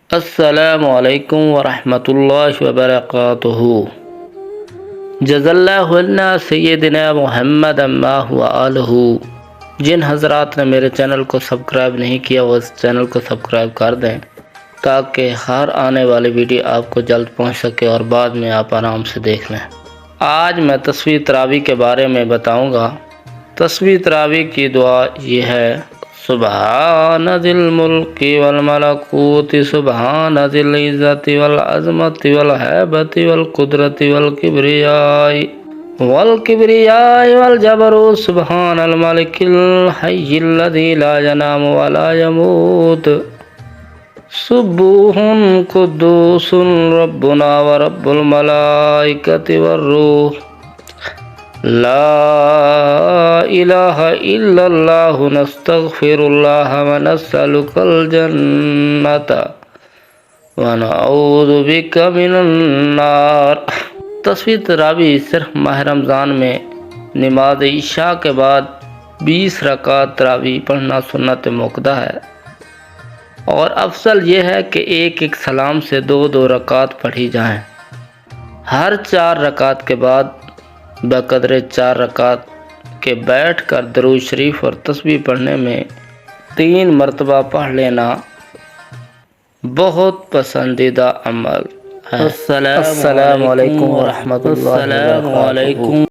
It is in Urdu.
السلام علیکم ورحمۃ اللہ وبرکاتہ۔ جزا اللہ عنا سیدنا محمد اللہ وآلہ۔ جن حضرات نے میرے چینل کو سبسکرائب نہیں کیا وہ اس چینل کو سبسکرائب کر دیں تاکہ ہر آنے والی ویڈیو آپ کو جلد پہنچ سکے اور بعد میں آپ آرام سے دیکھ لیں۔ آج میں تسبیح تراویح کے بارے میں بتاؤں گا۔ تسبیح تراویح کی دعا یہ ہے: سبحان ذی الملک والملکوت، سبحان ذی العزت والعظمت والہیبت والقدرت والکبریاء والجبروت، سبحان الملک الحی الذی لا ینام ولا یموت، سبوح قدوس ربنا ورب الملائکۃ والروح، لا الہ الا اللہ، نستغفر اللہ ونسألک الجنۃ ونعوذ بک من النار۔ تسبیح تراویح صرف ماہ رمضان میں نماز عشاء کے بعد 20 رکعت تراویح پڑھنا سنت موقدہ ہے، اور افضل یہ ہے کہ ایک ایک سلام سے 2 رکعت پڑھی جائیں۔ ہر 4 رکعت کے بعد بقدر 4 رکعت کے بیٹھ کر درود شریف اور تسبیح پڑھنے میں 3 مرتبہ پڑھ لینا بہت پسندیدہ عمل ہے۔ السلام علیکم ورحمۃ اللہ وبرکاتہ۔